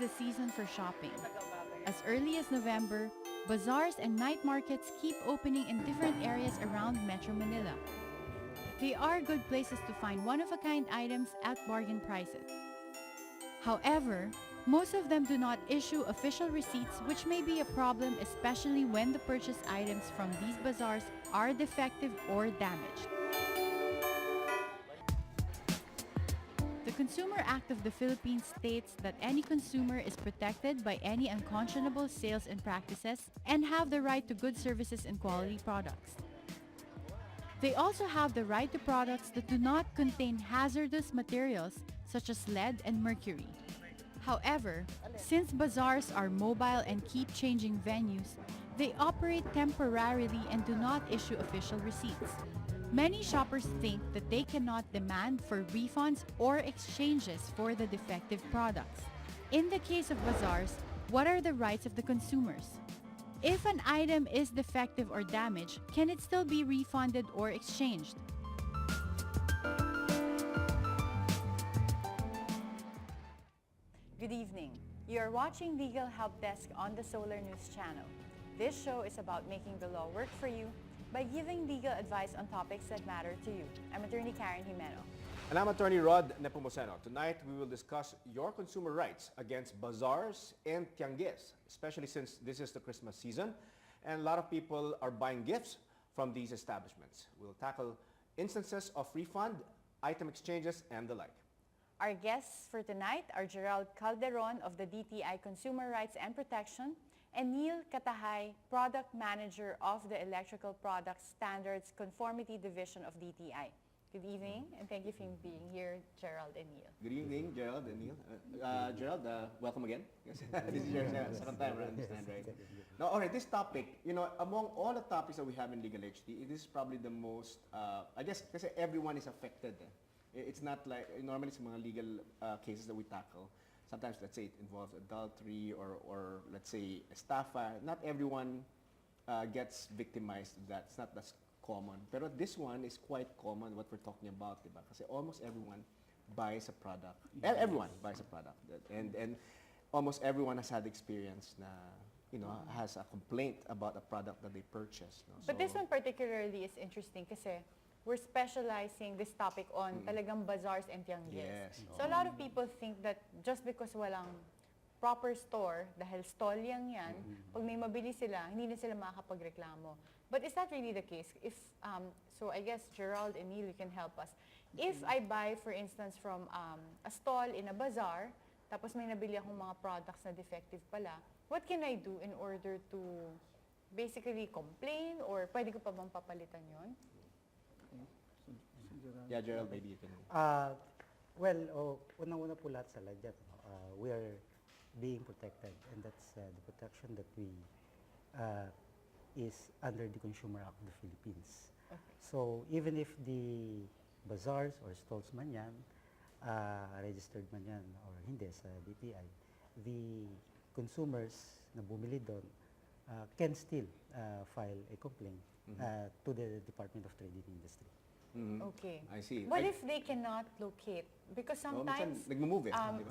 the season for shopping. As early as November, bazaars and night markets keep opening in different areas around Metro Manila. They are good places to find one-of-a-kind items at bargain prices. However, most of them do not issue official receipts, which may be a problem, especially when the purchased items from these bazaars are defective or damaged. The Consumer Act of the Philippines states that any consumer is protected by any unconscionable sales and practices and have the right to good services and quality products. They also have the right to products that do not contain hazardous materials such as lead and mercury. However, since bazaars are mobile and keep changing venues, they operate temporarily and do not issue official receipts. Many shoppers think that they cannot demand for refunds or exchanges for the defective products. In the case of bazaars, what are the rights of the consumers? If an item is defective or damaged, can it still be refunded or exchanged? Good evening. You are watching Legal Help Desk on the Solar News channel. This show is about making the law work for you by giving legal advice on topics that matter to you. I'm Attorney Karen Jimeno. And I'm Attorney Rod Nepomuceno. Tonight, we will discuss your consumer rights against bazaars and tianguis, especially since this is the Christmas season and a lot of people are buying gifts from these establishments. We'll tackle instances of refund, item exchanges, and the like. Our guests for tonight are Gerald Calderon of the DTI Consumer Rights and Protection and Neil Katahay, Product Manager of the Electrical Products Standards Conformity Division of DTI. Good evening, and thank you for being here, Gerald and Neil. Good evening, Gerald and Neil. Gerald, welcome again. This is your second time, I understand, right? Now, all right, this topic, among all the topics that we have in Legal HD, it is probably the most, I guess, because everyone is affected. It's not like, normally some legal cases that we tackle. Sometimes, let's say, it involves adultery or let's say, estafa. Not everyone gets victimized of that. It's not that common. But this one is quite common, what we're talking about, diba? Kasi almost everyone buys a product. Everyone buys a product. And almost everyone has had experience na, has a complaint about a product that they purchased. No? But this one particularly is interesting kasi we're specializing this topic on talagang bazaars and tianguis. Yes. So a lot of people think that just because walang proper store, dahil stall yan, pag may mabili sila, hindi na sila makakapagreklamo. But is that really the case? If so I guess Gerald and Neil, you can help us. If I buy, for instance, from a stall in a bazaar, tapos may nabili akong mga products na defective pala, what can I do in order to basically complain or pwede ko pa bang papalitan yon? Yeah, Gerald, maybe you can. Unang-una po lahat sa lahat, we are being protected, and that's the protection that we is under the Consumer Act of the Philippines. Okay. So even if the bazaars or stalls man yan, registered man yan or hindi sa DTI, the consumers na bumili doon can still file a complaint to the Department of Trade and Industry. Okay. I see. What if they cannot locate? Because sometimes,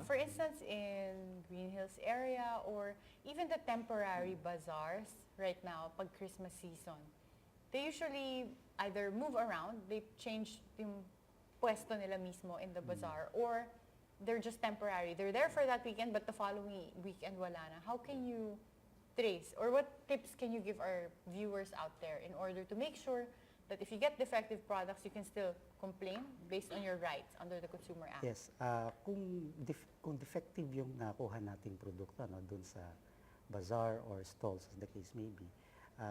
for instance, in Green Hills area or even the temporary bazaars right now, pag Christmas season, they usually either move around, they change yung pwesto nila mismo in the bazaar, or they're just temporary. They're there for that weekend, but the following weekend wala na. How can you trace, or what tips can you give our viewers out there in order to make sure that if you get defective products, you can still complain based on your rights under the Consumer Act? Yes. Kung defective yung nakuha nating produkto dun sa bazaar or stalls, as the case may be,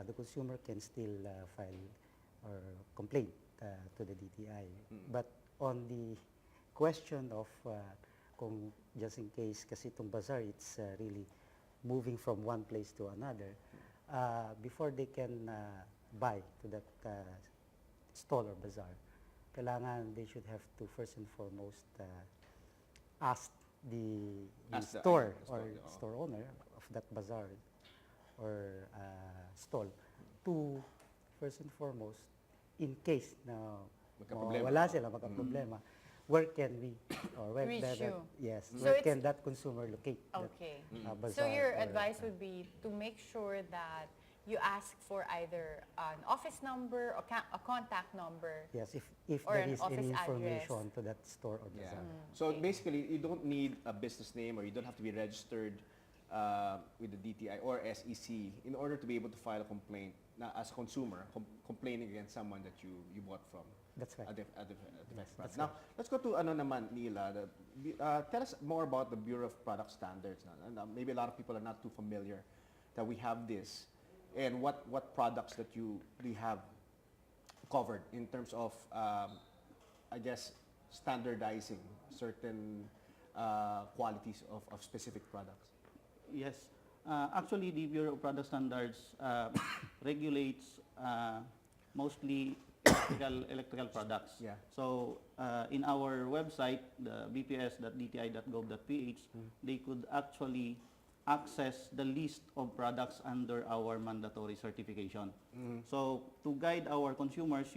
the consumer can still file or complain to the DTI. But on the question of kung just in case, kasi itong bazaar, it's really moving from one place to another, before they can buy to that stall or bazaar, kailangan they should have to first and foremost ask the store or store owner of that bazaar or stall to first and foremost, in case na wala sila, magka-problema, where can we, or where Reach you. yes, So where it's- can that consumer locate? Okay. That, So Bazaar your or advice would be to make sure that you ask for either an office number or a contact number. yes, if or there an is any office information address. to that store or Yeah. bazaar. So Okay. basically, you don't need a business name or you don't have to be registered with the DTI or SEC in order to be able to file a complaint as a consumer complaining against someone that you bought from. That's right. A defective product. that's Now, let's go to ano naman, Neil. Tell us more about the Bureau of Product Standards. And, maybe a lot of people are not too familiar that we have this, and what products that you have covered in terms of, I guess, standardizing certain qualities of specific products. Yes. Actually, the Bureau of Product Standards regulates mostly electrical products. Yeah. So in our website, the bps.dti.gov.ph, they could actually access the list of products under our mandatory certification. So to guide our consumers,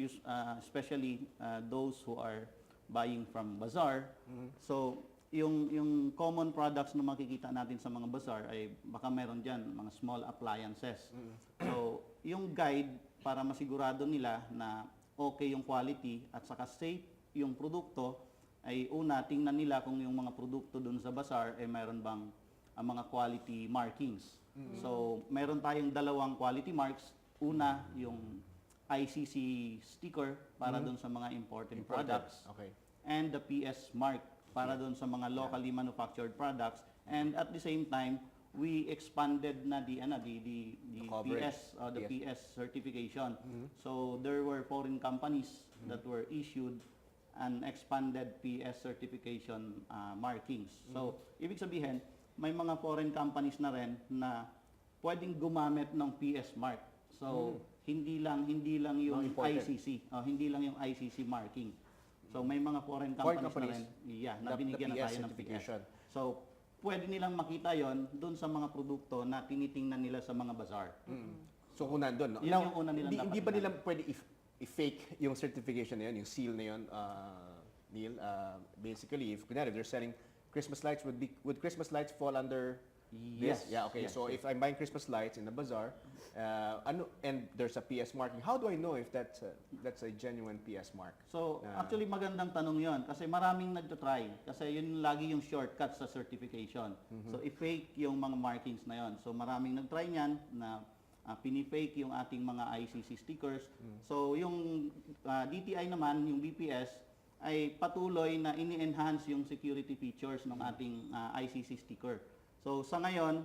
especially those who are buying from Bazaar, so yung common products na makikita natin sa mga bazaar ay baka meron dyan, mga small appliances. So, yung guide para masigurado nila na okay yung quality at saka safe yung produkto ay una, tingnan nila kung yung mga produkto dun sa bazaar ay meron bang mga quality markings. So, meron tayong dalawang quality marks. Una, yung ICC sticker para dun sa mga imported products. Okay. And the PS mark para doon sa mga locally manufactured products, and at the same time we expanded na the coverage. PS certification. So there were foreign companies that were issued an expanded PS certification markings. So ibig sabihin may mga foreign companies na rin na pwedeng gumamit ng PS mark. So hindi lang yung ICC, hindi lang yung ICC marking. So may mga foreign companies na rin, na binigyan na tayo ng certification. So pwede nilang makita yon dun sa mga produkto na tinitingnan nila sa mga bazaar. So kung nandun, no? Yun Now, yung una nilang dapat hindi ba nila tingnan. pwede i-fake yung certification na yun, yung seal na yun, Neil? Basically, if they're selling Christmas lights, would Christmas lights fall under Yes. this? Yeah, okay. Yes, So yes. if I'm buying Christmas lights in the bazaar, and there's a PS marking, how do I know if that's a genuine PS mark? So actually magandang tanong yon kasi maraming nagtatry kasi yun lagi yung shortcut sa certification. So i-fake yung mga markings na yon. So maraming nagtry niyan na pinifake yung ating mga ICC stickers. So yung DTI naman, yung BPS ay patuloy na ini-enhance yung security features ng ating ICC sticker. So sa ngayon,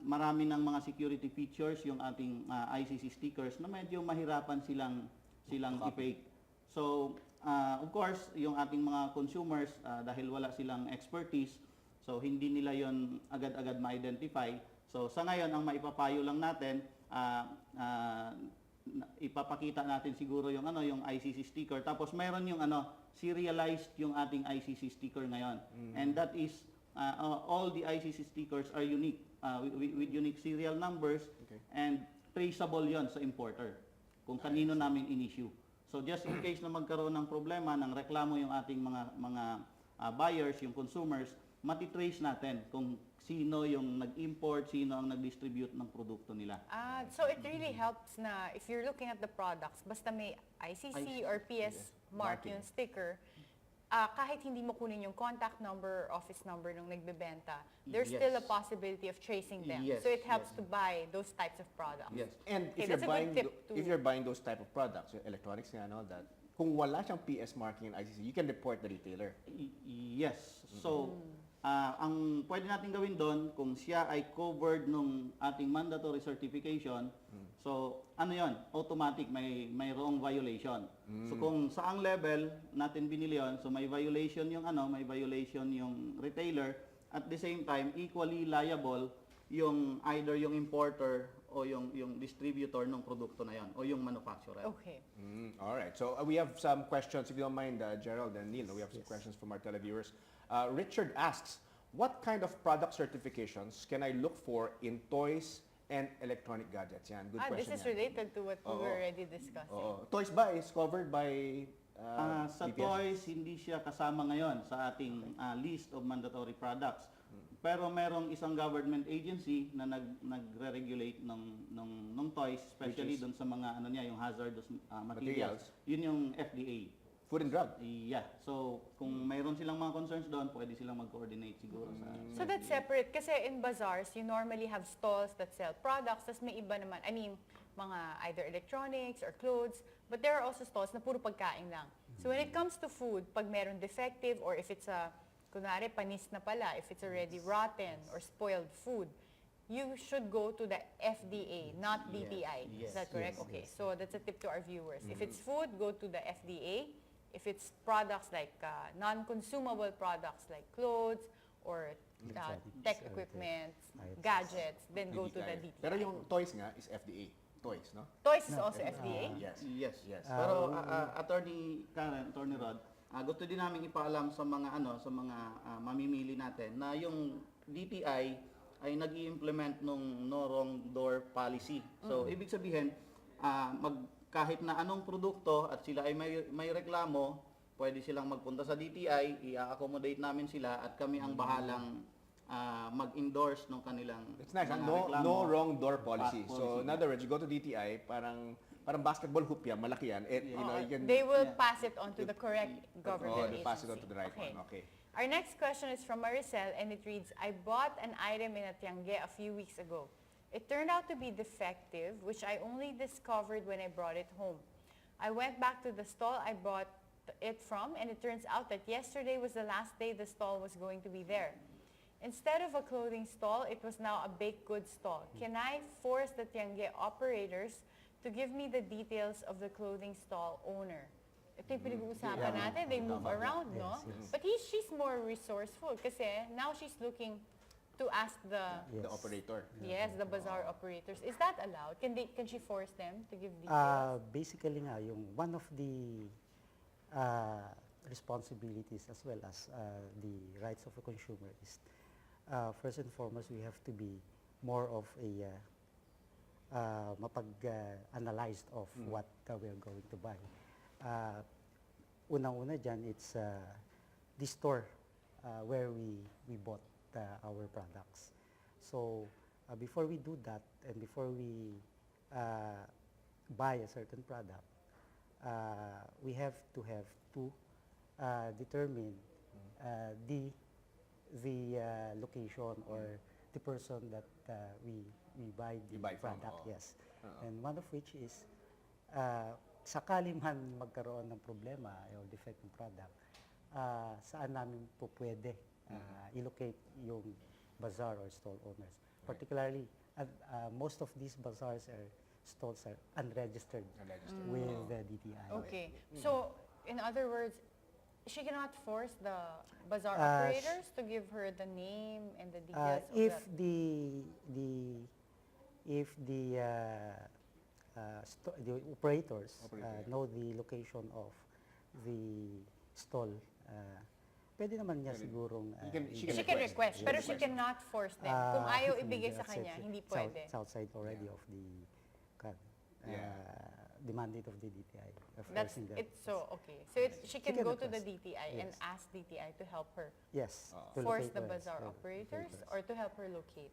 marami ng mga security features yung ating ICC stickers na medyo mahirapan silang i-fake. So of course, yung ating mga consumers dahil wala silang expertise, so hindi nila yon agad-agad ma-identify. So sa ngayon, ang maipapayo lang natin, ipapakita natin siguro yung yung ICC sticker, tapos meron yung serialized yung ating ICC sticker ngayon. And that is all the ICC stickers are unique with unique serial numbers, and traceable yon sa importer kung kanino namin in-issue. So just in case na magkaroon ng problema, ng reklamo yung ating mga buyers, yung consumers, matitrace natin kung sino yung nag-import, sino ang nag-distribute ng produkto nila. So it really helps na if you're looking at the products, basta may ICC or PS mark yung sticker, kahit hindi mo kunin yung contact number, office number ng nagbebenta, there's Yes. still a possibility of tracing them. Yes, So it helps yes. to buy those types of products. Yes. And Okay, if that's a good tip to- you're buying those type of products, yung electronics and all that, kung wala siyang PS marking in ICC, you can report the retailer. Yes. So, ang pwede natin gawin doon, kung siya ay covered nung ating mandatory certification, so yon, automatic may wrong violation. So kung saang level natin binili yon, so may violation yung may violation yung retailer, at the same time equally liable yung either yung importer o yung distributor ng produkto na yon o yung manufacturer. Okay. All right. So we have some questions, if you don't mind, Gerald and Neil. We have some questions from our televiewers. Richard asks, what kind of product certifications can I look for in toys and electronic gadgets? Yan, good question. This is yan. related to what we Oo. were already discussing. Oo. Toys ba is covered by Sa DPS? toys, hindi siya kasama ngayon sa ating list of mandatory products. Pero merong isang government agency na nagre-regulate ng toys, especially Which is? doon sa mga ano niya, yung hazardous Materials. materials. Yun yung FDA. Food and Drug. Yeah. So, kung mayroon silang mga concerns doon, pwede silang mag-coordinate siguro sa So that's FDA. separate kasi in bazaars, you normally have stalls that sell products, tas may iba naman, I mean, mga either electronics or clothes, but there are also stalls na puro pagkain lang. So when it comes to food, pag meron defective or if it's kunwari panis na pala, if it's already rotten or spoiled food, you should go to the FDA, not DTI. Yes. Is that correct? Yes, Okay, yes. so that's a tip to our viewers. If it's food, go to the FDA. If it's products like non-consumable products like clothes or Electronics, tech or equipment, items. gadgets, then go to the DTI. DTI. Pero yung toys nga is FDA. Toys, no? Toys is also FDA. Yes. Yes. Yes. Pero Attorney Karen, Attorney Rod, gusto din namin ipaalam sa mga mamimili natin na yung DTI ay nag-i-implement nung no wrong door policy. So ibig sabihin kahit na anong produkto at sila ay may reklamo, pwede silang magpunta sa DTI, i-accommodate namin sila at kami ang bahalang mag-endorse ng kanilang It's nice. mga No, reklamo. no wrong door policy. Policy. So in other words, you go to DTI, parang basketball hoop yan, malaki yan. You know, you can They will pass it on to the correct government they pass it on to agency. the right Okay. one. Okay. Our next question is from Maricel and it reads, I bought an item in a tiangge a few weeks ago. It turned out to be defective, which I only discovered when I brought it home. I went back to the stall I bought it from and it turns out that yesterday was the last day the stall was going to be there. Instead of a clothing stall, it was now a baked goods stall. Can I force the tiangge operators to give me the details of the clothing stall owner? Ito yung pinag-uusapan Yeah. natin. They move Tama. around, no? Yes, yes. But she's more resourceful kasi now she's looking to ask the The operator. the bazaar operators. Is that allowed? Can she force them to give details? Basically nga, yung one of the responsibilities as well as the rights of a consumer is first and foremost, we have to be more of a mapag-analyzed of what we're going to buy. Unang-una dyan, it's the store where we bought our products. So before we do that and before we buy a certain product, we have to determine the location or the person that we buy the You buy from, product. oo. Yes, and one of which is sakali man magkaroon ng problema o defect ng product, saan namin po pwede i-locate yung bazaar or stall owners. Particularly, most of these bazaars or stalls are unregistered with the DTI. Okay. So, in other words, she cannot force the bazaar Uh, operators to give her the name and the details of If that. the operators Operator. know the location of the stall, pwede naman niya Pwede. sigurong She She can request, She pero can she request. cannot force them. Kung ayaw ibigay sa that's kanya, it. hindi It's pwede. It's outside already Yeah. of the Yeah. the mandate of the DTI. Of That's forcing them. it's so okay. So she can can go to the request. DTI and Yes. ask DTI to help her Yes. to force locate the us, bazaar to operators locate us. or to help her locate.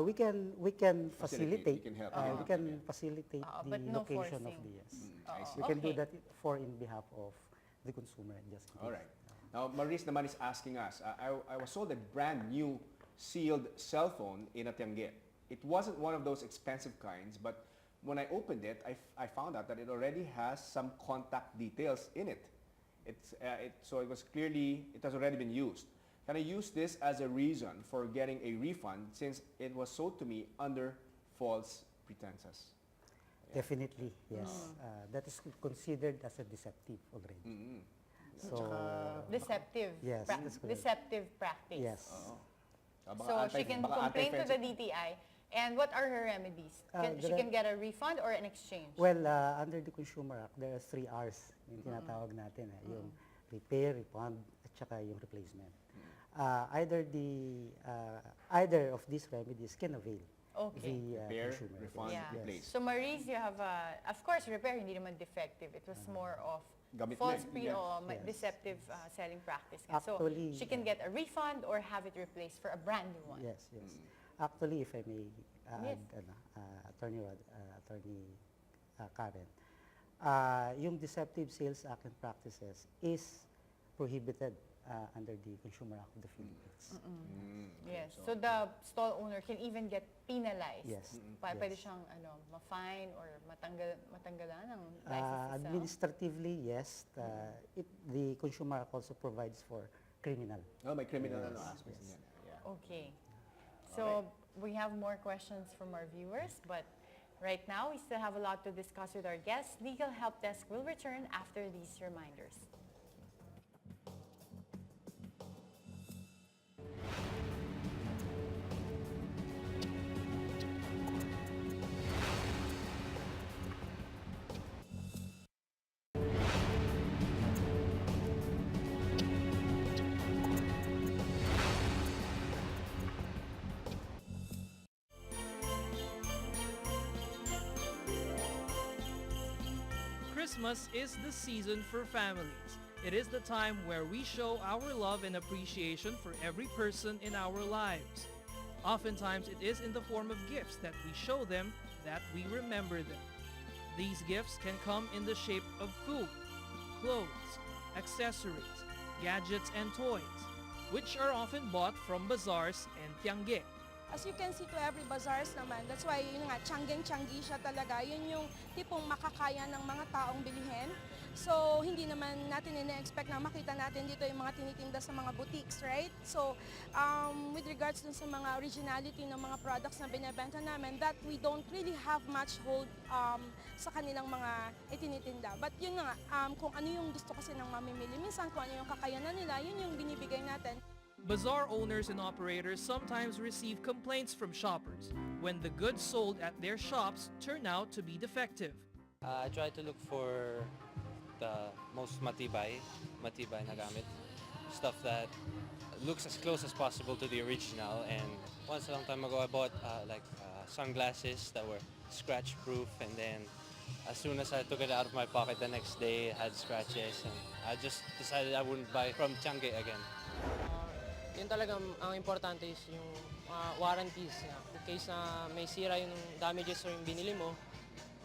We can facilitate. We can help. We can facilitate the but no location of forcing. the yes. I see. We can do Okay. that in behalf of the consumer. Just in All case. right. Now, Maurice naman is asking us, I was sold a brand new sealed cell phone in a tiangge. It wasn't one of those expensive kinds, but when I opened it, I found out that it already has some contact details in it. So it has already been used. Can I use this as a reason for getting a refund since it was sold to me under false pretenses? Definitely, yes. That is considered as a deceptive already. Mm-hmm. So, Deceptive. Yes, that's correct. Deceptive practice. yes. So she can complain to the DTI. And what are her remedies? She there can get a refund or an exchange? Well, under the Consumer Act, there are 3 R's yung tinatawag natin. Yung repair, refund, at saka yung replacement. Either of these remedies can avail Okay. the Repair, consumer. refund, Yeah. replace. So Maurice, you have of course, repair, hindi naman defective. It was more of gamit false na eh. Yes. deceptive selling practice. nga. So Actually, she can get a refund or have it replaced for a brand new one. Yes, yes. Actually, if I may Yes. add, Attorney Karen, yung deceptive sales act and practices is prohibited under the Consumer Act of the Philippines. Yes. So the stall owner can even get penalized. Yes. Pwede yes. siyang ma-fine or matanggalan ng license to sell. Administratively, yes. The Consumer Act also provides for criminal. Oh, may criminal Yes, aspects yes. yan. Yeah. Okay. So we have more questions from our viewers, but right now we still have a lot to discuss with our guests. Legal Help Desk will return after these reminders. Christmas is the season for families. It is the time where we show our love and appreciation for every person in our lives. Oftentimes, it is in the form of gifts that we show them that we remember them. These gifts can come in the shape of food, clothes, accessories, gadgets, and toys, which are often bought from bazaars and tiangge. As you can see to every bazaars naman, that's why yun nga, tiyangge siya talaga. Yun yung tipong makakaya ng mga taong bilihin. So, hindi naman natin ina-expect na makita natin dito yung mga tinitinda sa mga boutiques, right? So, with regards dun sa mga originality ng mga products na binebenta namin, that we don't really have much hold sa kanilang mga itinitinda. But yun nga, kung ano yung gusto kasi ng mamimili, minsan kung ano yung kakayanan nila, yun yung binibigay natin. Bazaar owners and operators sometimes receive complaints from shoppers when the goods sold at their shops turn out to be defective. I try to look for the most matibay na gamit. Stuff that looks as close as possible to the original. And once a long time ago, I bought sunglasses that were scratch-proof. And then as soon as I took it out of my pocket the next day, it had scratches. And I just decided I wouldn't buy from tiangge again. Yun talaga ang importante is yung warranties. In case na may sira yung damages or yung binili mo,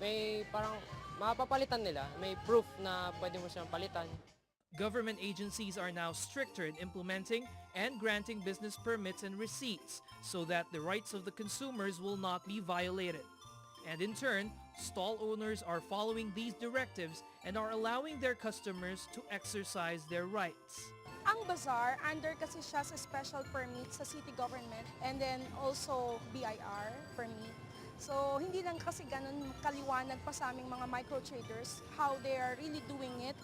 may parang mapapalitan nila. May proof na pwede mo siyang palitan. Government agencies are now stricter in implementing and granting business permits and receipts so that the rights of the consumers will not be violated. And in turn, stall owners are following these directives and are allowing their customers to exercise their rights. Ang bazaar, under kasi siya sa special permit sa city government and then also BIR permit. So, hindi lang kasi ganun kaliwanag pa sa aming mga micro-traders how they are really doing it,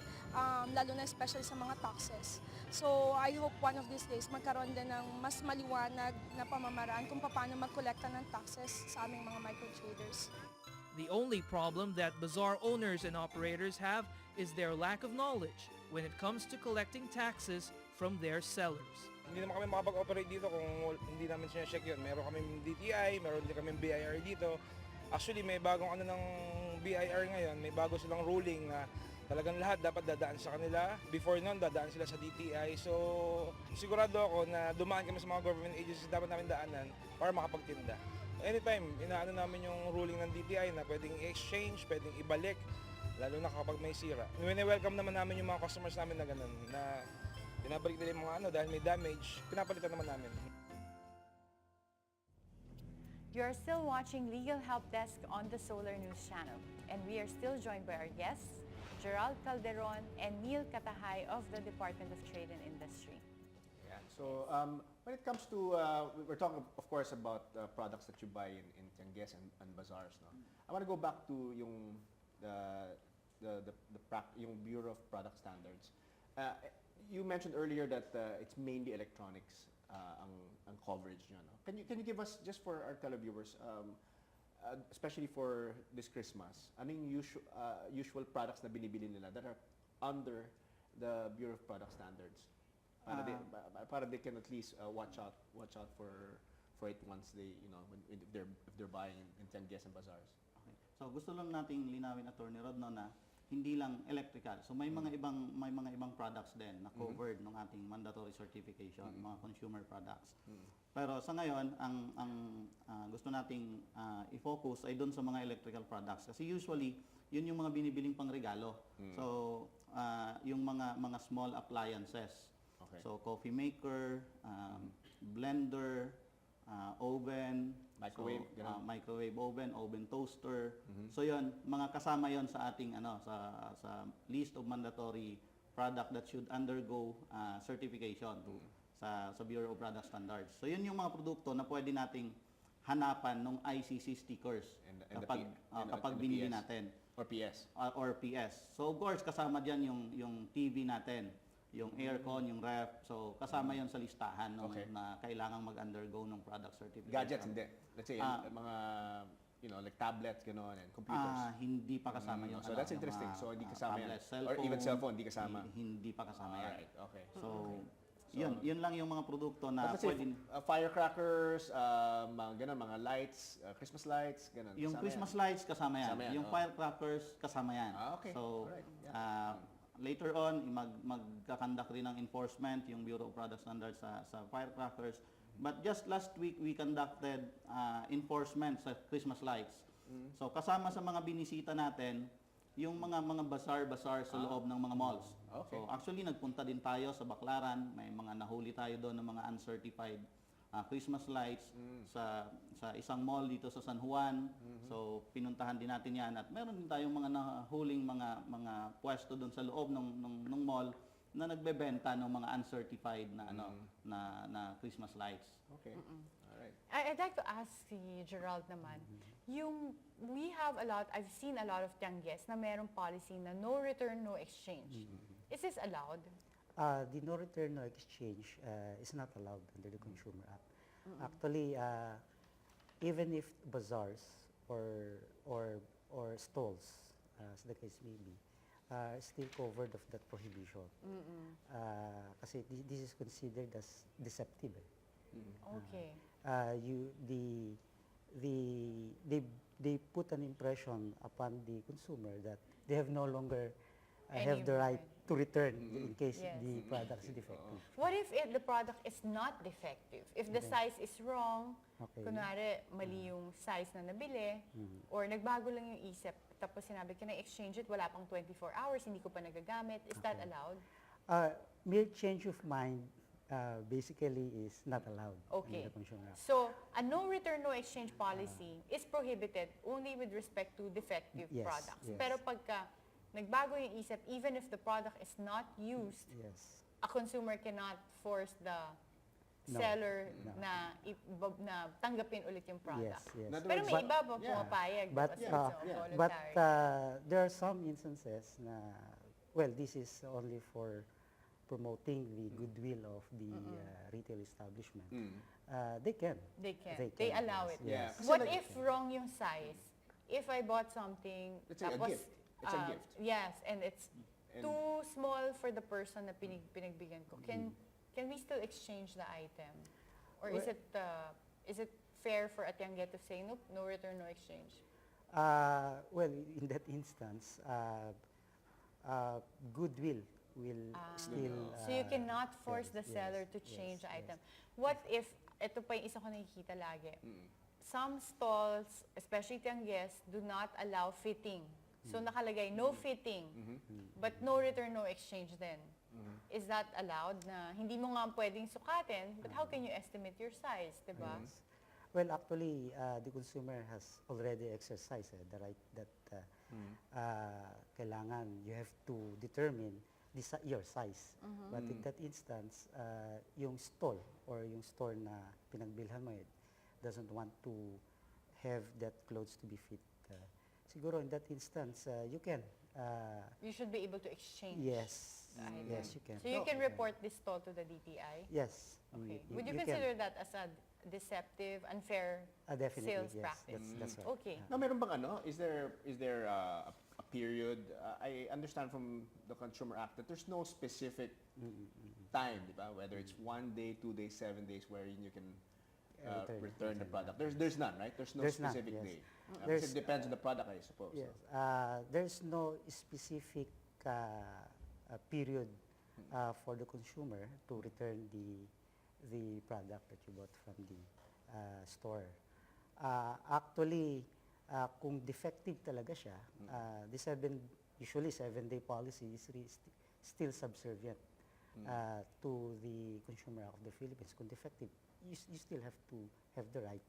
lalo na especially sa mga taxes. So, I hope one of these days magkaroon din ng mas maliwanag na pamamaraan kung paano magkolekta ng taxes sa aming mga micro-traders. The only problem that bazaar owners and operators have is their lack of knowledge when it comes to collecting taxes from their sellers. Hindi naman kami makapag-operate dito kung hindi namin siya-check yun. Meron kami DTI, meron din kami BIR dito. Actually, may bagong ng BIR ngayon, may bago silang ruling na talagang lahat dapat dadaan sa kanila. Before nun, dadaan sila sa DTI. So, sigurado ako na dumaan kami sa mga government agencies dapat namin daanan para makapagtinda. Anytime, inaano namin yung ruling ng DTI na pwedeng i-exchange, pwedeng ibalik, lalo na kapag may sira. Welcome naman namin yung mga customers namin na ganun, na pinabalik nila yung mga dahil may damage, pinapalitan naman namin. You're still watching Legal Help Desk on the Solar News Channel, and we are still joined by our guests, Gerald Calderon and Neil Katahay of the Department of Trade and Industry. Yeah. So when it comes to, we're talking of course about products that you buy in tiangges and bazaars. No? I want to go back to yung yung Bureau of Product Standards. You mentioned earlier that it's mainly electronics ang coverage nyo. No? Can you give us, just for our televiewers, especially for this Christmas, anong usual products na binibili nila that are under the Bureau of Product Standards? Para they can at least watch out for it once they, if they're buying in tiangges and bazaars. Okay. So gusto lang nating linawin, Attorney Rod, no, na hindi lang electrical. So may mga ibang products din na covered ng ating mandatory certification, mga consumer products. Pero sa ngayon, ang gusto nating i-focus ay doon sa mga electrical products kasi usually yun yung mga binibiling pangregalo. So yung mga small appliances. Okay. So coffee maker, blender, oven, Microwave, so, ganun. microwave oven, oven toaster. So 'yon, mga kasama 'yon sa ating sa list of mandatory product that should undergo certification sa Bureau of Product Standards. So 'yun yung mga produkto na pwede nating hanapan ng ICC stickers And the kapag and kapag the binili PS. natin Or PS. or PS. So of course kasama diyan yung TV natin, yung aircon, yung ref. So kasama 'yon sa listahan Okay. na kailangang mag-undergo ng product certification. Gadgets, hindi. Let's say, mga, like tablets, gano'n, and computers. Hindi pa kasama yung So that's interesting. So hindi kasama yan. Or even cellphone, hindi kasama. Hindi pa kasama yan. Alright, okay. So, yun lang yung mga produkto na But let's say, pwede. firecrackers, mga ganun, mga lights, Christmas lights, ganun. Yung kasama Christmas yan. lights kasama yan. Kasama yan, Yung oh. firecrackers kasama yan. Okay. So, Alright, later on magkakandak rin ng enforcement yung Bureau of Product Standards sa firecrackers. But just last week we conducted enforcement sa Christmas lights. So kasama sa mga binisita natin yung mga bazaar sa loob ng mga malls. Okay. So actually nagpunta din tayo sa Baclaran, may mga nahuli tayo doon ng mga uncertified Christmas lights sa isang mall dito sa San Juan. So pinuntahan din natin 'yan at meron din tayong mga nahuling mga pwesto doon sa loob ng mall na nagbebenta ng mga uncertified na Christmas lights. Okay. Alright. I'd like to ask si Gerald naman, I've seen a lot of tiangges na merong policy na no return, no exchange. Is this allowed? The no return, no exchange is not allowed under the Consumer Act. Actually, even if bazaars or stalls, as the case may be, are still covered of that prohibition. Kasi this is considered as deceptive. Okay. They put an impression upon the consumer that they have no longer Any have the right right. to return in case Yes. the product is defective. What if the product is not defective? If the size is wrong, Okay. kunwari mali yung size na nabili, or nagbago lang yung isip, tapos sinabi, can I exchange it? Wala pang 24 hours, hindi ko pa nagagamit. Is that allowed? Mere change of mind basically is not allowed Okay. in the Consumer Act. So, a no return, no exchange policy is prohibited only with respect to defective Yes, products. yes. Pero pagka nagbago yung isip, even if the product is not used, Yes. a consumer cannot force the No, seller no. na tanggapin ulit yung product. Yes, yes. In other Pero words, may But- iba pa yeah. pumapayag. But, diba, uh, so yeah. voluntary. there are some instances na, well, this is only for promoting the goodwill of the retail establishment. They can. They can. They They can, allow yes, it. yes. Yeah. Kasi What like- if wrong yung size? If I bought something, Let's say a tapos, gift. It's a gift. Yes, and it's And- too small for the person na pinagbigyan ko. Can we still exchange the item? Or is it fair for a tiangge to say, nope, no return, no exchange? Well, in that instance, goodwill will still. So you cannot force the yes, seller to yes, change the yes. item. What if, ito pa yung isa ko nakikita lagi, some stalls, especially tiangges, do not allow fitting. So nakalagay, no fitting, but no return, no exchange then. Is that allowed na hindi mo nga pwedeng sukatin, but how can you estimate your size, diba? Yes. Well, actually, the consumer has already exercised the right that kailangan you have to determine your size. But in that instance, yung stall or yung store na pinagbilhan mo doesn't want to have that clothes to be fit. Siguro in that instance, you can. You should be able to exchange. Yes. the item. Yes, you can. So you can report this stall to the DTI? Yes. Okay. you- Would you you consider can. that as a deceptive, unfair Definitely, sales yes. practice? That's right. Okay. Now, meron bang is there a period? I understand from the Consumer Act that there's no specific time, di ba? Whether it's 1 day, 2 days, 7 days, wherein you can return the product? There's none, right? There's no There's none, specific yes. day. There's- It depends on the product, I suppose. Yes. There's no specific period for the consumer to return the product that you bought from the store. Actually, kung defective talaga siya, the usually 7-day policy is still subservient to the consumer of the Philippines. Kung defective, you still have to have the right.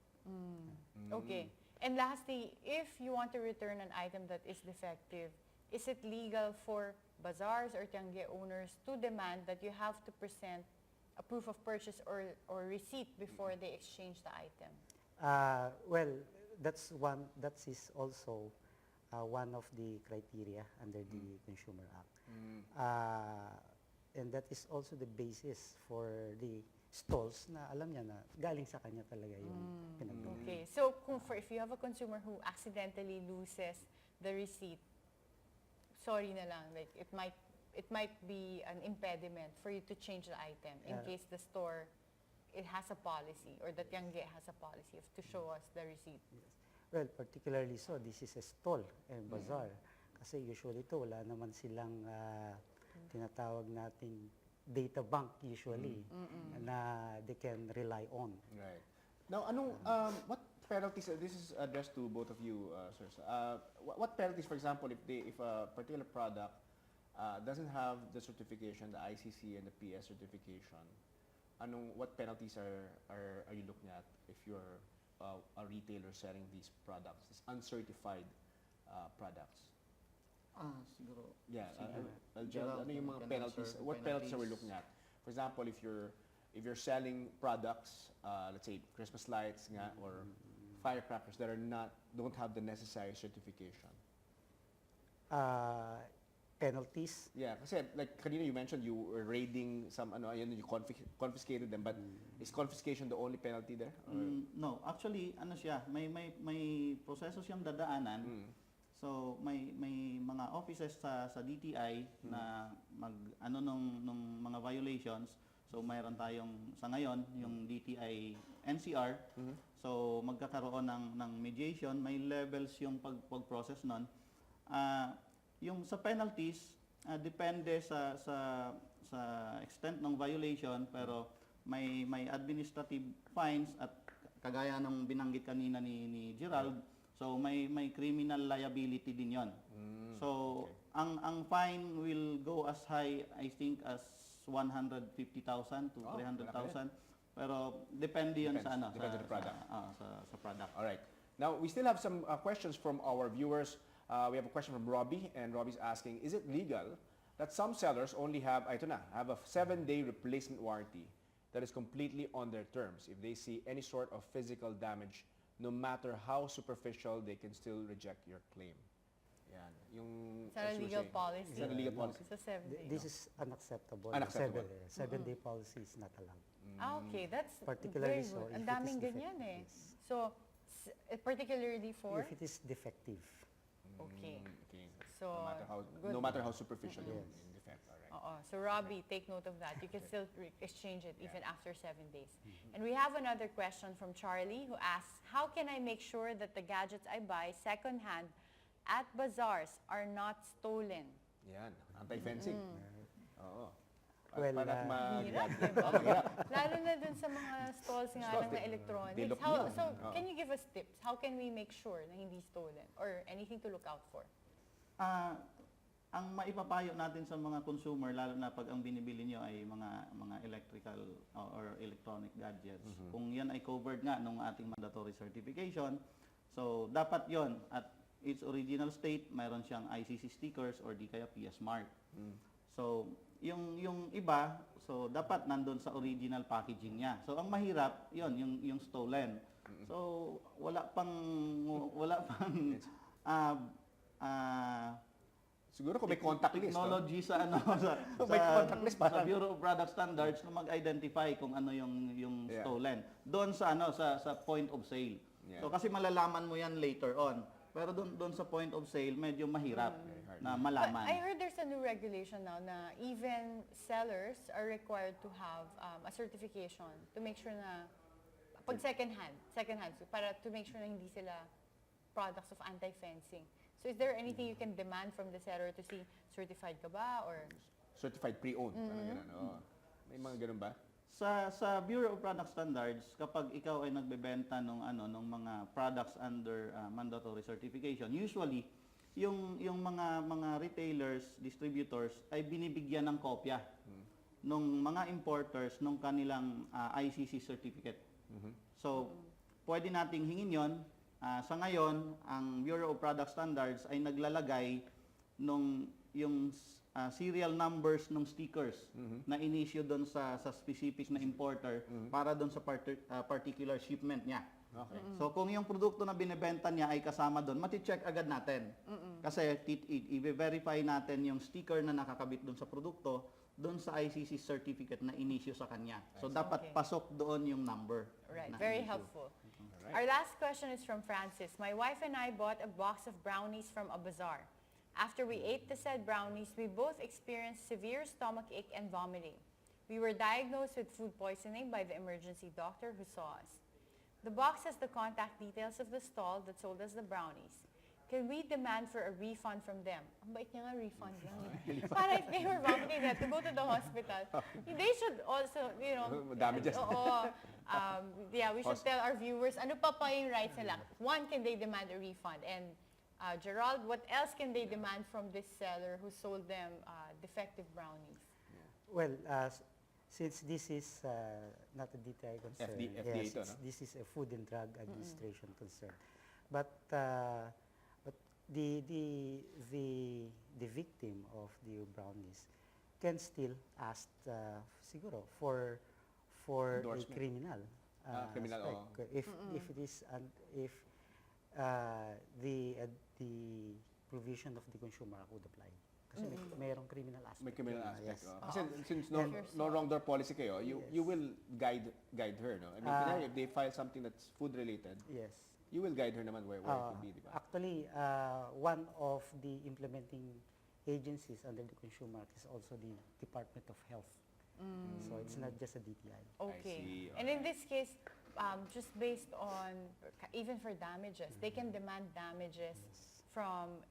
Okay. And lastly, if you want to return an item that is defective, is it legal for bazaars or tiangge owners to demand that you have to present a proof of purchase or receipt before they exchange the item? Well, that is also one of the criteria under the Consumer Act. And that is also the basis for the stalls na alam niya na galing sa kanya talaga yung pinagbili. Okay. So if you have a consumer who accidentally loses the receipt, sorry na lang, like it might be an impediment for you to change the item in case the store it has a policy or the tiangge has a policy of to show us the receipt. Yes. Well, particularly so, this is a stall and bazaar. Kasi usually to wala naman silang tinatawag nating data bank usually na they can rely on. Right. Now, what penalties, this is addressed to both of you, sirs. What penalties, for example, if a particular product doesn't have the certification, the ICC and the PS certification, what penalties are you looking at if you're a retailer selling these products, these uncertified products? Siguro. Yeah, Gerald, ano yung mga can penalties? answer What penalties are we looking at? For example, if you're selling products, let's say Christmas lights nga, or firecrackers that don't have the necessary certification. Penalties? Yeah, kasi like kanina you mentioned you were raiding some you confiscated them, but is confiscation the only penalty there? Or? No, actually siya, may proseso siyang dadaanan. So may mga offices sa DTI na nung mga violations. So mayroon tayong sa ngayon yung DTI NCR. So magkakaroon ng mediation, may levels yung pag-process nun. Yung sa penalties depende sa extent ng violation, pero may administrative fines at kagaya ng binanggit kanina ni Gerald. So may criminal liability din 'yon. So ang fine will go as high, I think, as 150,000 to 300,000. Pero depende 'yon sa Depends on the product. Sa product. All right. Now, we still have some questions from our viewers. We have a question from Robbie, and Robbie's asking, is it legal that some sellers only have a 7-day replacement warranty that is completely on their terms? If they see any sort of physical damage, no matter how superficial, they can still reject your claim. Yan. Yung, Is that a legal policy? Is that a legal policy? It's a 7 day. This is unacceptable. Unacceptable. 7-day policy is not allowed. Okay, that's Particularly very so good. if Ang it is daming ganyan eh. So, particularly for? If it is defective. Okay. Okay. So, No matter how superficial yung Yes. defect. All right. Oo. So, Robbie, take note of that. You can still exchange it even after 7 days. And we have another question from Charlie who asks, how can I make sure that the gadgets I buy secondhand at bazaars are not stolen? Yan. Anti-fencing. Oo. Well, Para Hirap, diba? Lalo na dun sa mga stalls nga lang na They electronics. look How, new. so, Oo. can you give us tips? How can we make sure na hindi stolen? Or anything to look out for? Ang maipapayo natin sa mga consumer, lalo na pag ang binibili nyo ay mga electrical or electronic gadgets, kung yan ay covered nga nung ating mandatory certification, so dapat yon at its original state, mayroon siyang ICC stickers or di kaya PS mark. So, yung iba, so dapat nandun sa original packaging niya. So, ang mahirap, yung stolen. So, wala pang Siguro kung may contact list. technology sa May contact list pa. sa Bureau of Product Standards na mag-identify kung ano yung Yeah. stolen. Doon sa point of sale. Yeah. So kasi malalaman mo yan later on. Pero doon sa point of sale medyo mahirap na malaman. I heard there's a new regulation now na even sellers are required to have a certification to make sure na Kapag second hand, so para to make sure na hindi sila products of anti-fencing. So is there anything you can demand from the seller to see certified ka ba or Certified pre-owned, parang ganun. Oo. May mga ganun ba? Sa Bureau of Product Standards, kapag ikaw ay nagbebenta ng mga products under mandatory certification, usually yung mga retailers, distributors ay binibigyan ng kopya nung mga importers nung kanilang ICC certificate. So, pwede nating hingin 'yon. Sa ngayon, ang Bureau of Product Standards ay naglalagay nung yung serial numbers ng stickers na in-issue doon sa specific na importer para doon sa particular shipment niya. Okay. So kung yung produkto na binebenta niya ay kasama doon, mati-check agad natin. Kasi i-verify natin yung sticker na nakakabit doon sa produkto doon sa ICC certificate na in-issue sa kanya. So dapat pasok doon yung number. Right, na very in-issue. helpful. Alright. Our last question is from Francis. My wife and I bought a box of brownies from a bazaar. After we ate the said brownies, we both experienced severe stomach ache and vomiting. We were diagnosed with food poisoning by the emergency doctor who saw us. The box has the contact details of the stall that sold us the brownies. Can we demand for a refund from them? Ang bait niya nga, refund lang. Para if they were vomiting, they have to go to the hospital. They should also, Damages. Oo. We should tell our viewers, ano pa yung rights nila? One, can they demand a refund? And Gerald, what else can they demand from this seller who sold them defective brownies? Well, since this is not a DTI concern, FDA ito, no? this is a Food and Drug Administration concern. But the victim of the brownies can still ask siguro for a Endorsement. criminal Criminal, aspect. If it is if the provision of the Consumer Act would apply. Kasi mayroong criminal aspect. May criminal yun. aspect. Yes. Oh. Kasi since no wrongdoer policy kayo, you will guide her, no? I mean, kunyari, if they file something that's food related, Yes. you will guide her naman where it could be, di ba? Actually, one of the implementing agencies under the Consumer Act is also the Department of Health. So it's not just a DTI. Okay. see. And in this case, just based on, even for damages, they can demand damages from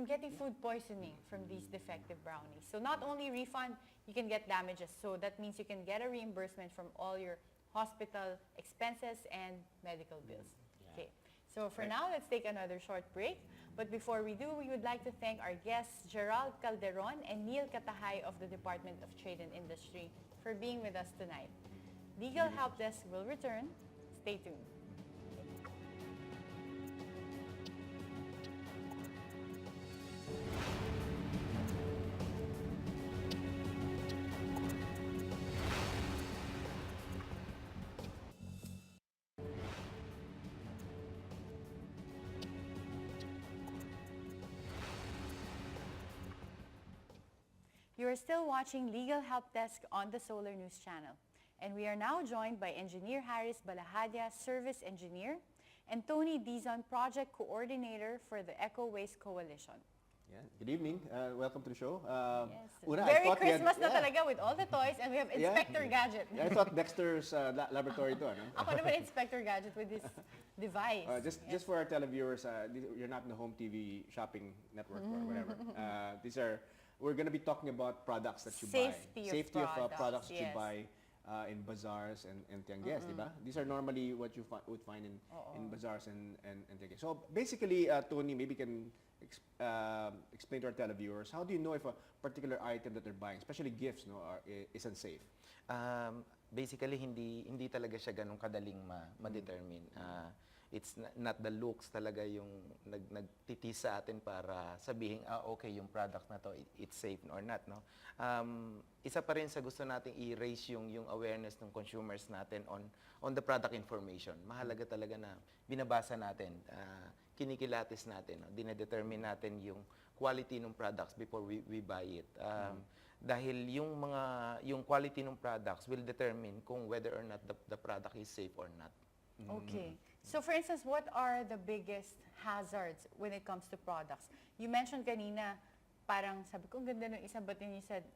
getting food poisoning from these defective brownies. So not only refund, you can get damages. So that means you can get a reimbursement from all your hospital expenses and medical bills. Okay. So for now, let's take another short break. But before we do, we would like to thank our guests, Gerald Calderon and Neil Katahay of the Department of Trade and Industry for being with us tonight. Legal Help Desk will return. Stay tuned. You are still watching Legal Help Desk on the Solar News Channel. And we are now joined by Engineer Harris Balahadia, Service Engineer, and Tony Dizon, Project Coordinator for the Eco Waste Coalition. Yeah. Good evening. Welcome to the show. Yes. Una, I Very thought we had- Christmas na talaga with all the toys, and we have Inspector Gadget. Yeah, I thought Dexter's laboratory to, ano? Ako naman Inspector Gadget with this device. Just for our televiewers, you're not in the home TV shopping network or whatever. We're going to be talking about products that you Safety of buy. products, that you yes. buy in bazaars and tiangues, di ba? These are normally what you would find in bazaars and tiangues. So basically, Tony, maybe can explain to our televiewers, how do you know if a particular item that they're buying, especially gifts, is unsafe? Basically, hindi talaga siya ganun kadaling ma-determine. It's not the looks talaga yung nagtitis sa atin para sabihin, okay, yung product na to, it's safe or not, no? Isa pa rin sa gusto nating i-raise yung awareness ng consumers natin on the product information. Mahalaga talaga na binabasa natin, kinikilatis natin, no? Dinedetermine natin yung quality ng products before we buy it. Dahil yung quality ng products will determine kung whether or not the product is safe or not. Okay. So for instance, what are the biggest hazards when it comes to products? You mentioned kanina, parang sabi ko, ang ganda ng isa, but then you said,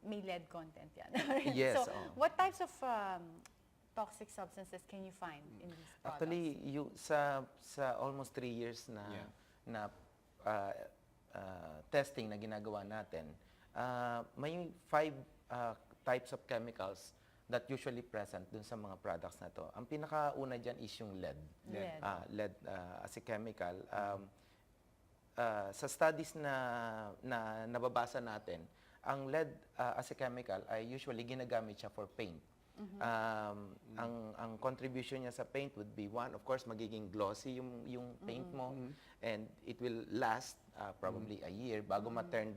may lead content yan. Yes. So what types of toxic substances can you find in these products? Actually, sa almost 3 years na na testing na ginagawa natin, may 5 types of chemicals that usually present dun sa mga products na to. Ang pinakauna dyan is yung lead. Lead as a chemical. Sa studies na nababasa natin, ang lead as a chemical ay usually ginagamit siya for paint. Ang contribution niya sa paint would be one, of course, magiging glossy yung paint mo, and it will last probably a year bago ma-turn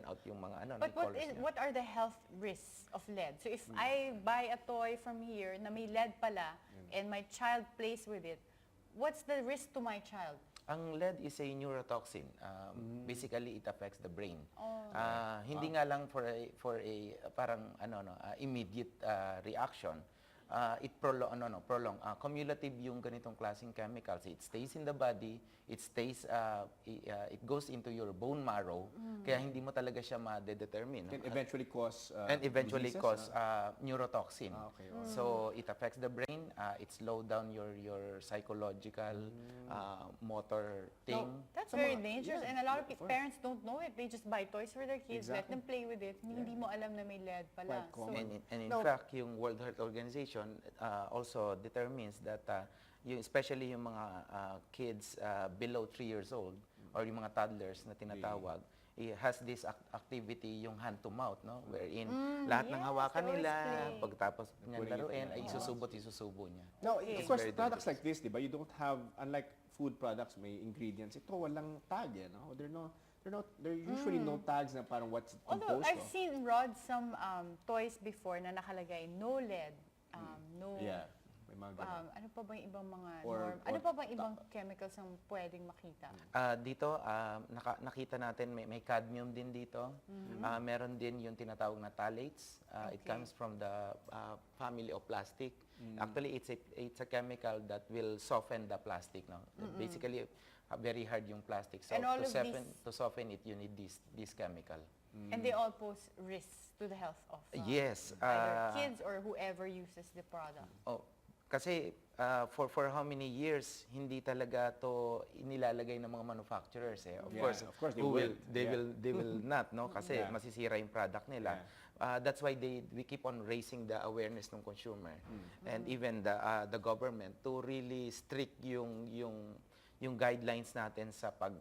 out yung mga But colors niya. what are the health risks of lead? So if I buy a toy from here na may lead pala and my child plays with it, what's the risk to my child? Ang lead is a neurotoxin. Basically, it affects the brain. Hindi nga lang for a parang immediate reaction. It prolong. Cumulative yung ganitong klaseng chemicals. It stays in the body. It stays. It goes into your bone marrow. Kaya hindi mo talaga siya ma-determine. Can eventually cause cause neurotoxin. Okay. So it affects the brain. It slows down your psychological motor thing. That's very dangerous, and a lot of parents don't know it. They just buy toys for their kids, let them play with it. Hindi mo alam na may lead pala. Quite common. And in fact, yung World Health Organization also determines that especially yung mga kids below 3 years old or yung mga toddlers na tinatawag, it has this activity, yung hand to mouth, no? Wherein lahat ng hawakan nila, pagtapos niyang laruin, ay isusubo niya. Now, of course, Very products like this, di ba, you don't have, unlike food products, may ingredients. Ito, walang tag, no? There are usually no tags na parang what's it Although composed I've of. seen, Rod, some toys before na nakalagay no lead, no. Yeah. May mga ganun. Ano pa ba yung ibang mga Or pa bang ibang chemicals ang pwedeng makita? Dito, nakita natin may cadmium din dito. Meron din yung tinatawag na phthalates. It comes from the family of plastic. Actually, it's a chemical that will soften the plastic. No? Basically, very hard yung plastic. So And all to soften it, you need this chemical. And they all pose risks to the health of Yes. either kids or whoever uses the product. Kasi for how many years hindi talaga to inilalagay ng mga manufacturers eh. Of course they will not, no, kasi masisira yung product nila. That's why we keep on raising the awareness ng consumer and even the government to really strict yung guidelines natin sa pag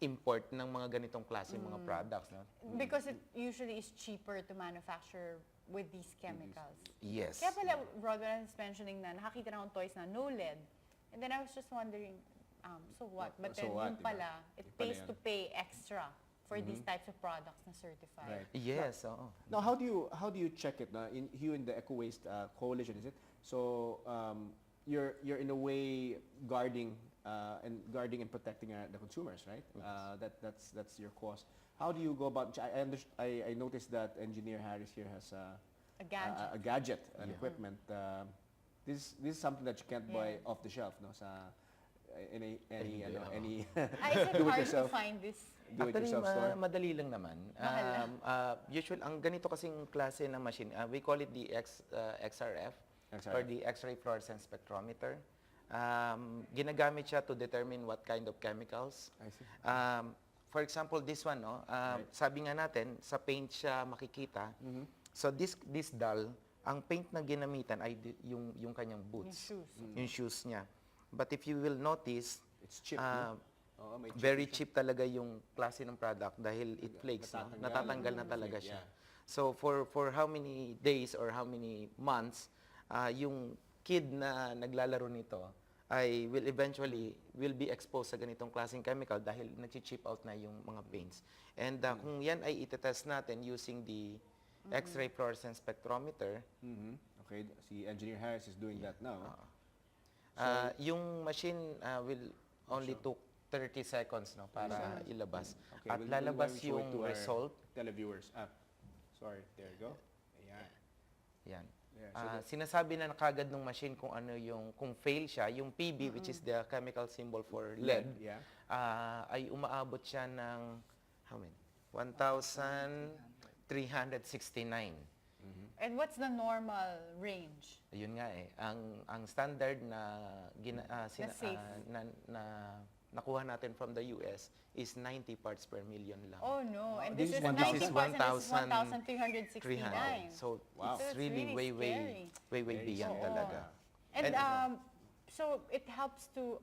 import ng mga ganitong klase mga products, no? Because it usually is cheaper to manufacture with these chemicals. Yes. Kaya pala, Rod, when I was mentioning na nakakita na akong toys na no lead, and then I was just wondering, so what? But then yung pala, it pays to pay extra for these types of products na certified. Right. Yes, Now, how do you check it? You in the Eco Waste Coalition, is it? So you're in a way guarding and protecting the consumers, right? That's your cause. How do you go about? I noticed that Engineer Harris here has a gadget, an equipment. This is something that you can't buy off the shelf, no? Sa any Is it hard to find this? Actually, store? madali lang naman. Usual, ang ganito kasing klase ng machine, we call it the XRF, or the X-ray fluorescence spectrometer. Ginagamit siya to determine what kind of chemicals. I see. For example, this one, no, sabi nga natin, sa paint siya makikita. So this doll, ang paint na ginamitan ay yung kanyang boots, yung shoes niya. But if you will notice, it's cheap. Very cheap talaga yung klase ng product dahil it flakes, no? Natatanggal na talaga siya. So for how many days or how many months, yung kid na naglalaro nito ay will be exposed sa ganitong klaseng chemical dahil nag-chip out na yung mga paints. And kung yan ay itetest natin using the X-ray fluorescence spectrometer. Okay, si Engineer Harris is doing that now. Yung machine will only took 30 seconds, no, para ilabas. Okay, At lalabas yung result. Televiewers. Sorry, there you go. Ayan. Yan. Yeah, Sinasabi na kagad ng machine kung ano kung fail siya, yung PB, which is the chemical symbol for lead, ay umaabot siya ng, how many? 1,369. And what's the normal range? Ayun nga eh. Ang standard na, Na safe. na nakuha natin from the US is 90 parts per million lang. Oh no, and This this, is is 90 parts and this is 1,300. 1,369. So Wow. it's So it's really really way Very beyond scary. talaga. And And, so it helps to,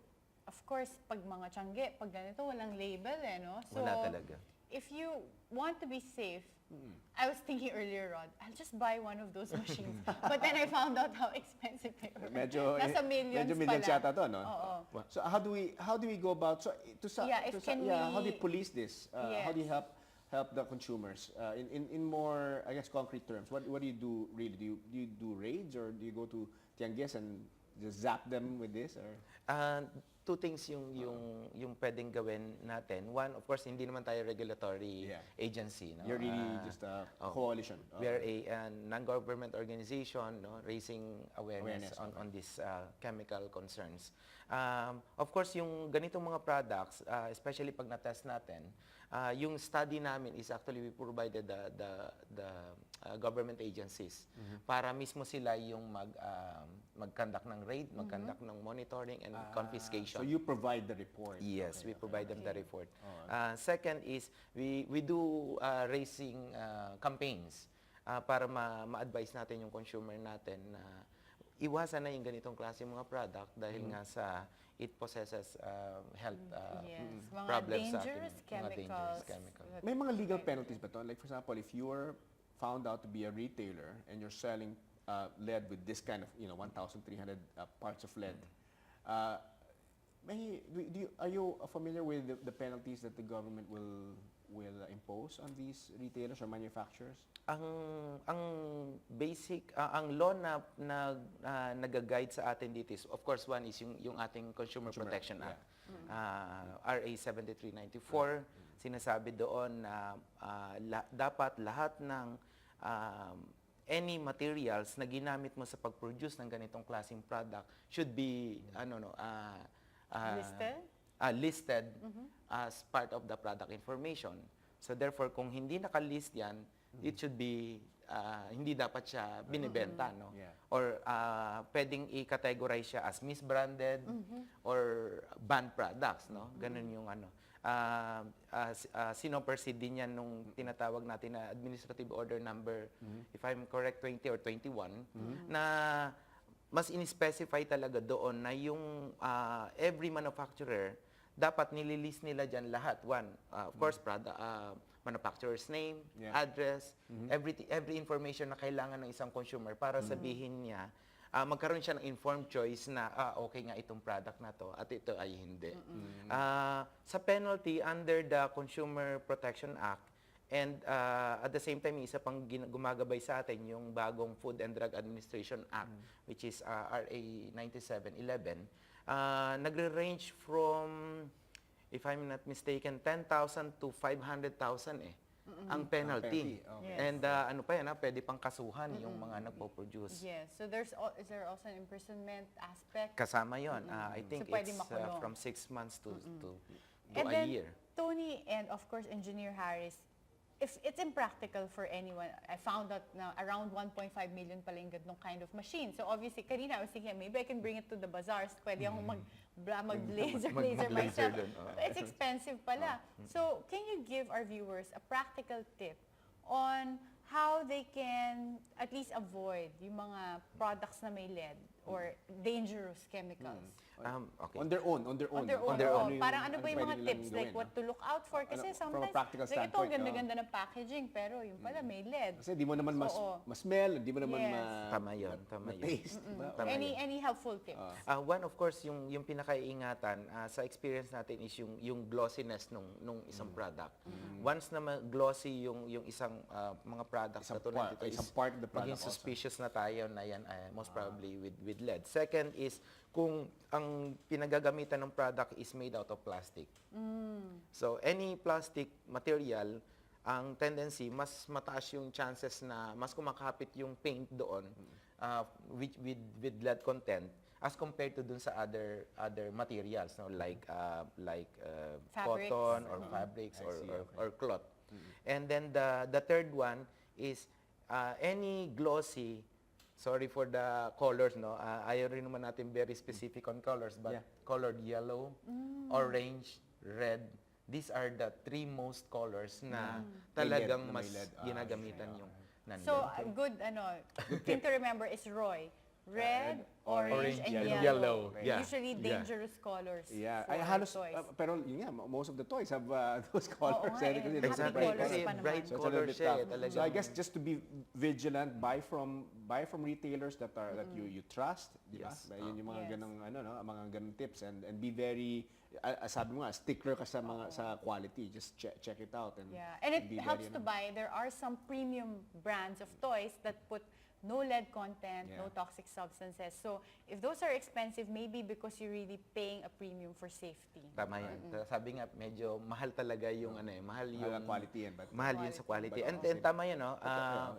of course, pag mga tiyangge, pag ganito, walang label no? So Wala talaga. if you want to be safe, I was thinking earlier, Rod, I'll just buy one of those machines. But then I found out how expensive they were. Nasa millions medyo millions pala. yata to, no? Oo. So how do we go about, so Yeah, if can how do we- you police this? How do you Yes. help the consumers in more, I guess, concrete terms? What do you do really? Do you do raids, or do you go to tianguis and just zap them with this, or? Two things yung pwedeng gawin natin. One, of course, hindi naman tayo regulatory Yeah. agency. No? You're really just a coalition. We are a non-government organization, no, raising awareness on these chemical concerns. Of course, yung ganitong mga products, especially pag na-test natin, yung study namin is actually we provided the government agencies para mismo sila yung mag-conduct ng raid, mag-conduct ng monitoring and confiscation. So you provide the report. Yes, Okay, we provide them the report. Alright. Second is, we do raising campaigns para ma-advise natin yung consumer natin na iwasan na yung ganitong klase mga product dahil nga sa it possesses health Yes, mga problems sa atin. dangerous Mga dangerous chemicals. chemicals. May mga legal penalties ba to? Like for example, if you're found out to be a retailer and you're selling lead with this kind of, 1,300 parts of lead, are you familiar with the penalties that the government will impose on these retailers or manufacturers? Ang basic ang law na nag-guide sa atin dito is, of course, one is yung ating Consumer Protection Act, RA 7394. Sinasabi doon na dapat lahat ng any materials na ginamit mo sa pag-produce ng ganitong klaseng product should be Listed? listed as part of the product information. So therefore, kung hindi nakalist yan, it should be, hindi dapat siya binibenta, no? Yeah. Or pwedeng i-categorize siya as misbranded or banned products, no? Ganun yung ano. Sinopercede din yan nung tinatawag natin na Administrative Order number, if I'm correct, 20 or 21, na mas in-specify talaga doon na yung every manufacturer, dapat nililist nila dyan lahat. One, of course, manufacturer's name, address, every information na kailangan ng isang consumer para sabihin niya, magkaroon siya ng informed choice na, okay nga itong product na to at ito ay hindi. Sa penalty, under the Consumer Protection Act, and at the same time, isa pang gumagabay sa atin yung bagong Food and Drug Administration Act, which is RA 9711. Nagre-range from, if I'm not mistaken, 10,000 to 500,000 ang penalty. Okay. Yes. And ano pa yan, pwede pang kasuhan yung mga nagpo-produce. Yes. So is there also an imprisonment aspect? Kasama yon. I think So pwede it's makulong. from 6 months to And a then, year. Tony and of course Engineer Harris, if it's impractical for anyone, I found out na around 1.5 million pala yung ganitong kind of machine. So obviously, kanina I was thinking, maybe I can bring it to the bazaars. Pwede akong mag-laser Mag-laser myself. dun, But it's expensive pala. So can you give our viewers a practical tip on how they can at least avoid yung mga products na may lead or dangerous chemicals? Okay. On their own. On their own. Ano yung- Parang ano ba yung pwede mga nilang tips? Like gawin, what to look out for? Kasi From a sometimes, practical like ito, standpoint, ganda-ganda ng packaging, pero yung pala may lead. Kasi di mo naman Oo. ma-smell, di mo naman Yes. Tama yun, tama yun. ma-taste. diba? Tama Any helpful tips? One, of course, yung pinakaiingatan sa experience natin is yung glossiness nung isang product. Once na glossy yung isang mga products Isang na tulad part- nito is isang part of the product maging also. suspicious na tayo na yan most probably with lead. Second is kung ang pinagagamitan ng product is made out of plastic. So any plastic material, ang tendency mas mataas yung chances na mas kumakapit yung paint doon with lead content as compared to dun sa other materials, no, like Fabrics. cotton or fabrics I see, okay. or cloth. And then the third one is any glossy, sorry for the colors, no? Ayaw rin naman natin very specific on colors, but colored yellow, orange, red, these are the 3 most colors na talagang May mas LED. ginagamitan yung non-LED. So, a good thing to remember is Roy. Red, orange, and yellow. yellow. Yeah. Usually dangerous colors Yeah, for ay halos, toys. pero yun nga, most of the toys have those colors. nga eh. Kasi Happy Exactly, colors kasi pa naman. bright So it's a color little bit siya eh, tough. talagang. So I guess just to be vigilant, buy from retailers that you trust, di ba? Yes. Yun yung mga Yes. ganong mga ganong tips, and be very, sabi mo nga, stickler ka sa mga sa quality. Just check it out, and Yeah, and it be helps very, to buy. There are some premium brands of toys that put no lead content, no toxic substances. So if those are expensive, maybe because you're really paying a premium for safety. Tama yan. Sabi nga, medyo mahal talaga yung mahal yung quality yan, but mahal yun sa quality. But And tama yun, no?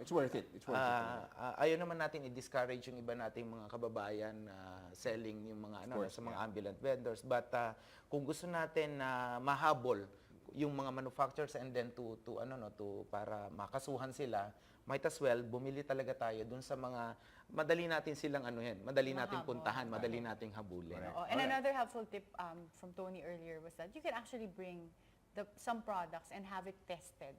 it's worth it. It's worth it. Ayaw naman natin i-discourage yung iba nating mga kababayan selling yung mga course, sa mga ambulant vendors. But kung gusto natin na mahabol yung mga manufacturers and then to para makasuhan sila, might as well bumili talaga tayo dun sa mga madali natin silang madali nating puntahan, madali nating habulin. And another helpful tip from Tony earlier was that you can actually bring some products and have it tested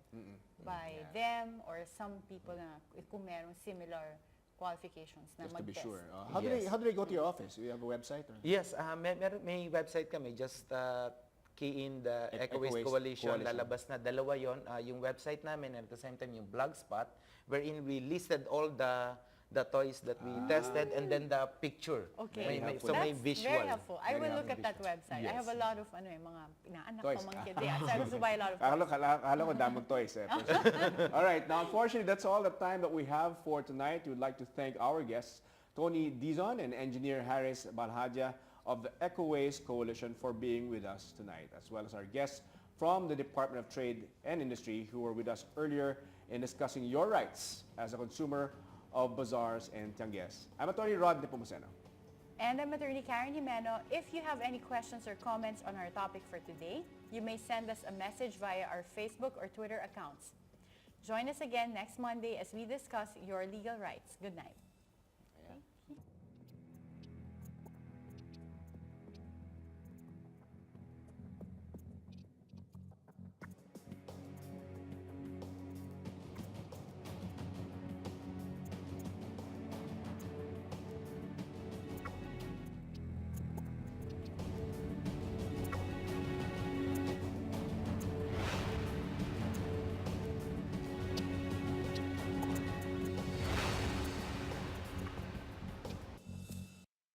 by them or some people na kung merong similar qualifications na Just to be mag-test. sure. How do they go to your office? Do you have a website? Or? Yes, may website kami. Just key in the Eco Waste Coalition. Lalabas na 2 yon. Yung website namin and at the same time yung blogspot wherein we listed all the toys that we tested and then the picture. Okay. So may visual. Very helpful. I will look at that website. I have a lot of mga inaanak Toys. ko, mga kids. Yeah, so I also buy a lot of toys. Akala ko daming toys. All right, now unfortunately that's all the time that we have for tonight. We would like to thank our guests, Tony Dizon and Engineer Harris Balhaja of the Eco Waste Coalition for being with us tonight, as well as our guests from the Department of Trade and Industry who were with us earlier in discussing your rights as a consumer of Bazaars and Tiangues. I'm Attorney Rod Nepomuceno. And I'm Attorney Karen Jimeno. If you have any questions or comments on our topic for today, you may send us a message via our Facebook or Twitter accounts. Join us again next Monday as we discuss your legal rights. Good night.